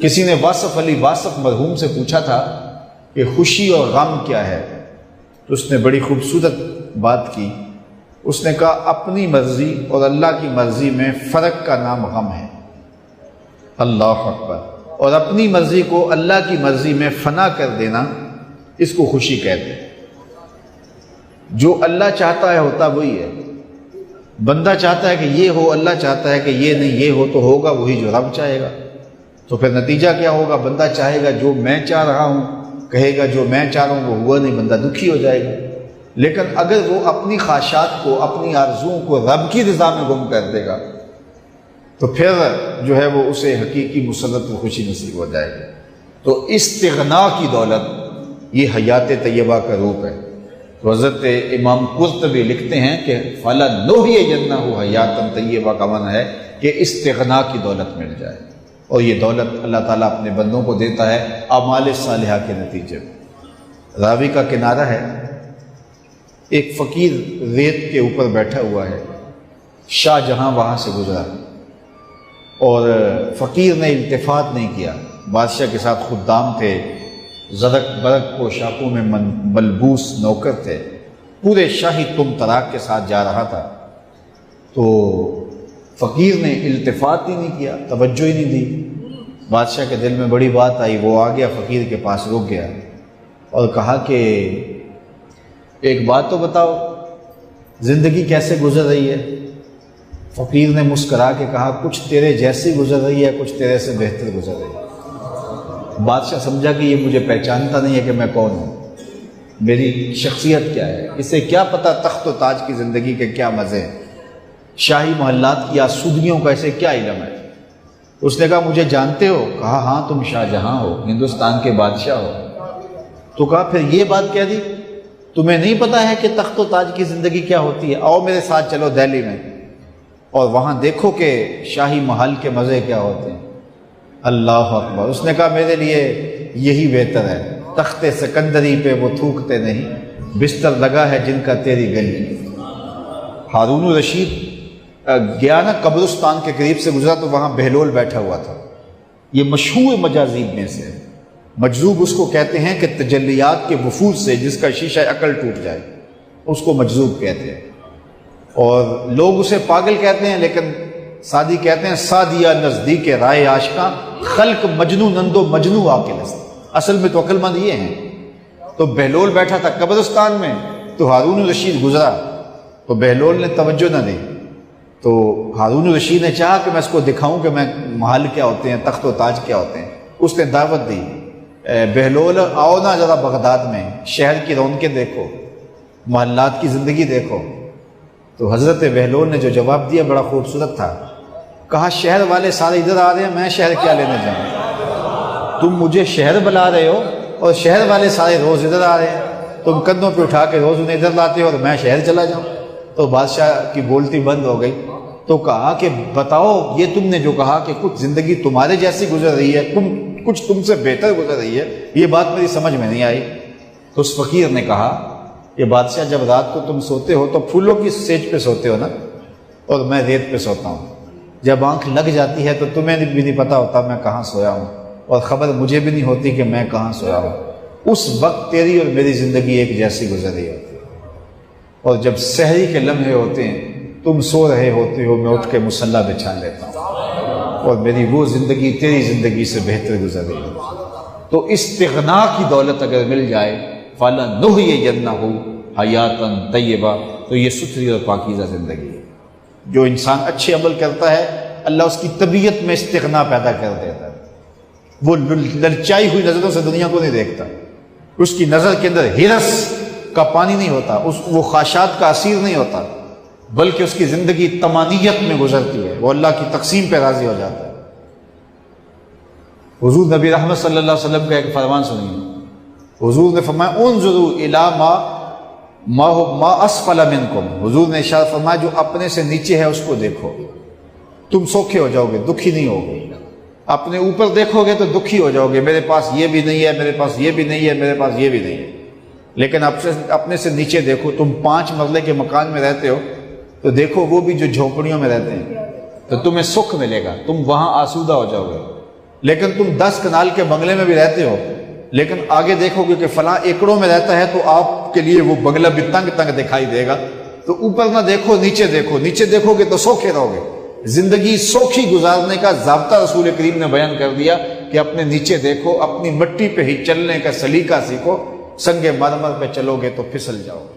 کسی نے واصف علی واصف مرحوم سے پوچھا تھا کہ خوشی اور غم کیا ہے، تو اس نے بڑی خوبصورت بات کی۔ اس نے کہا اپنی مرضی اور اللہ کی مرضی میں فرق کا نام غم ہے۔ اللہ اکبر۔ اور اپنی مرضی کو اللہ کی مرضی میں فنا کر دینا، اس کو خوشی کہتے ہیں۔ جو اللہ چاہتا ہے ہوتا وہی ہے۔ بندہ چاہتا ہے کہ یہ ہو، اللہ چاہتا ہے کہ یہ نہیں، یہ ہو تو ہوگا وہی جو رب چاہے گا۔ تو پھر نتیجہ کیا ہوگا؟ بندہ چاہے گا جو میں چاہ رہا ہوں، کہے گا جو میں چاہ رہا ہوں وہ ہوا نہیں، بندہ دکھی ہو جائے گا۔ لیکن اگر وہ اپنی خواہشات کو، اپنی آرزوؤں کو رب کی رضا میں گم کر دے گا تو پھر جو ہے وہ اسے حقیقی مسرت و خوشی نصیب ہو جائے گی۔ تو استغنا کی دولت یہ حیات طیبہ کا روپ ہے۔ تو حضرت امام قرطبی لکھتے ہیں کہ فَلَنُحْيِيَنَّهُ حَيَاةً طیبہ کا معنی ہے کہ استغنا کی دولت مل جائے، اور یہ دولت اللہ تعالیٰ اپنے بندوں کو دیتا ہے اعمال صالحہ کے نتیجے میں۔ راوی کا کنارہ ہے، ایک فقیر ریت کے اوپر بیٹھا ہوا ہے، شاہ جہاں وہاں سے گزرا اور فقیر نے التفات نہیں کیا۔ بادشاہ کے ساتھ خدام تھے، زرق برق پوشاکوں میں ملبوس نوکر تھے، پورے شاہی تم طراق کے ساتھ جا رہا تھا۔ تو فقیر نے التفات ہی نہیں کیا، توجہ ہی نہیں دی۔ بادشاہ کے دل میں بڑی بات آئی، وہ آ گیا فقیر کے پاس، رک گیا اور کہا کہ ایک بات تو بتاؤ، زندگی کیسے گزر رہی ہے؟ فقیر نے مسکرا کے کہا کچھ تیرے جیسی گزر رہی ہے، کچھ تیرے سے بہتر گزر رہی ہے۔ بادشاہ سمجھا کہ یہ مجھے پہچانتا نہیں ہے کہ میں کون ہوں، میری شخصیت کیا ہے، اسے کیا پتہ تخت و تاج کی زندگی کے کیا مزے ہیں، شاہی محلات کی آسودگیوں کا اسے کیا علم ہے۔ اس نے کہا مجھے جانتے ہو؟ کہا ہاں تم شاہ جہاں ہو، ہندوستان کے بادشاہ ہو۔ تو کہا پھر یہ بات کہہ دی، تمہیں نہیں پتا ہے کہ تخت و تاج کی زندگی کیا ہوتی ہے؟ آؤ میرے ساتھ چلو دہلی میں اور وہاں دیکھو کہ شاہی محل کے مزے کیا ہوتے ہیں۔ اللہ اکبر۔ اس نے کہا میرے لیے یہی بہتر ہے، تخت سکندری پہ وہ تھوکتے نہیں، بستر لگا ہے جن کا تیری گلی۔ ہارون الرشید گیا نا قبرستان کے قریب سے گزرا تو وہاں بہلول بیٹھا ہوا تھا۔ یہ مشہور مجاذیب میں سے ہے۔ مجذوب اس کو کہتے ہیں کہ تجلیات کے وفود سے جس کا شیشہ عقل ٹوٹ جائے، اس کو مجذوب کہتے ہیں۔ اور لوگ اسے پاگل کہتے ہیں، لیکن سادی کہتے ہیں سادیہ نزدیک رائے عاشقاں، خلق مجنو نندو مجنو عاقل است۔ اصل میں تو عقل مند یہ ہیں۔ تو بہلول بیٹھا تھا قبرستان میں، تو ہارون الرشید گزرا تو بہلول نے توجہ نہ دی۔ تو ہارون الرشید نے چاہا کہ میں اس کو دکھاؤں کہ میں محل کیا ہوتے ہیں، تخت و تاج کیا ہوتے ہیں۔ اس نے دعوت دی، بہلول آؤ نا ذرا بغداد میں، شہر کی رونقیں دیکھو، محلات کی زندگی دیکھو۔ تو حضرت بہلول نے جو جواب دیا بڑا خوبصورت تھا۔ کہا شہر والے سارے ادھر آ رہے ہیں، میں شہر کیا لینے جاؤں؟ تم مجھے شہر بلا رہے ہو اور شہر والے سارے روز ادھر آ رہے ہیں، تم کندھوں پہ اٹھا کے روز انہیں ادھر لاتے ہو اور میں شہر چلا جاؤں؟ تو بادشاہ کی بولتی بند ہو گئی۔ تو کہا کہ بتاؤ یہ تم نے جو کہا کہ کچھ زندگی تمہارے جیسی گزر رہی ہے، کچھ تم سے بہتر گزر رہی ہے، یہ بات میری سمجھ میں نہیں آئی۔ تو اس فقیر نے کہا کہ بادشاہ جب رات کو تم سوتے ہو تو پھولوں کی سیج پہ سوتے ہو نا، اور میں ریت پہ سوتا ہوں۔ جب آنکھ لگ جاتی ہے تو تمہیں بھی نہیں پتا ہوتا میں کہاں سویا ہوں، اور خبر مجھے بھی نہیں ہوتی کہ میں کہاں سویا ہوں۔ اس وقت تیری اور میری زندگی ایک جیسی گزر رہی ہوتی ہے، اور جب سحری کے لمحے ہوتے ہیں تم سو رہے ہوتے ہو، میں اٹھ کے مصلی بچھا لیتا ہوں، اور میری وہ زندگی تیری زندگی سے بہتر گزر رہی ہے۔ تو استغنا کی دولت اگر مل جائے فَلَنُحْيِيَنَّهُ حَيَاةً طَيِّبَةً، تو یہ ستھری اور پاکیزہ زندگی ہے۔ جو انسان اچھے عمل کرتا ہے اللہ اس کی طبیعت میں استغنا پیدا کر دیتا ہے۔ وہ للچائی ہوئی نظروں سے دنیا کو نہیں دیکھتا، اس کی نظر کے اندر ہرس کا پانی نہیں ہوتا، وہ خواہشات کا اسیر نہیں ہوتا، بلکہ اس کی زندگی طمانیت میں گزرتی ہے، وہ اللہ کی تقسیم پہ راضی ہو جاتا ہے۔ حضور نبی رحمت صلی اللہ علیہ وسلم کا ایک فرمان سنیے۔ حضور نے فرمایا انظروا الی ما اسفل منکم، حضور نے ارشاد فرمایا جو اپنے سے نیچے ہے اس کو دیکھو، تم سوکھے ہو جاؤ گے، دکھی نہیں ہوگے۔ اپنے اوپر دیکھو گے تو دکھی ہو جاؤ گے، میرے پاس یہ بھی نہیں ہے، میرے پاس یہ بھی نہیں ہے، میرے پاس یہ بھی نہیں ہے۔ لیکن اپنے سے نیچے دیکھو، تم 5 مرلے کے مکان میں رہتے ہو تو دیکھو وہ بھی جو جھونپڑیوں میں رہتے ہیں، تو تمہیں سکھ ملے گا، تم وہاں آسودہ ہو جاؤ گے۔ لیکن تم 10 کنال کے بنگلے میں بھی رہتے ہو، لیکن آگے دیکھو گے کہ فلاں ایکڑوں میں رہتا ہے تو آپ کے لیے وہ بنگلہ بھی تنگ تنگ دکھائی دے گا۔ تو اوپر نہ دیکھو، نیچے دیکھو، نیچے دیکھو گے تو سوکھے رہو گے۔ زندگی سوکھی گزارنے کا ضابطہ رسول کریم نے بیان کر دیا کہ اپنے نیچے دیکھو، اپنی مٹی پہ ہی چلنے کا سلیقہ سیکھو، سنگ مرمر پہ چلو گے تو پھسل جاؤ گے۔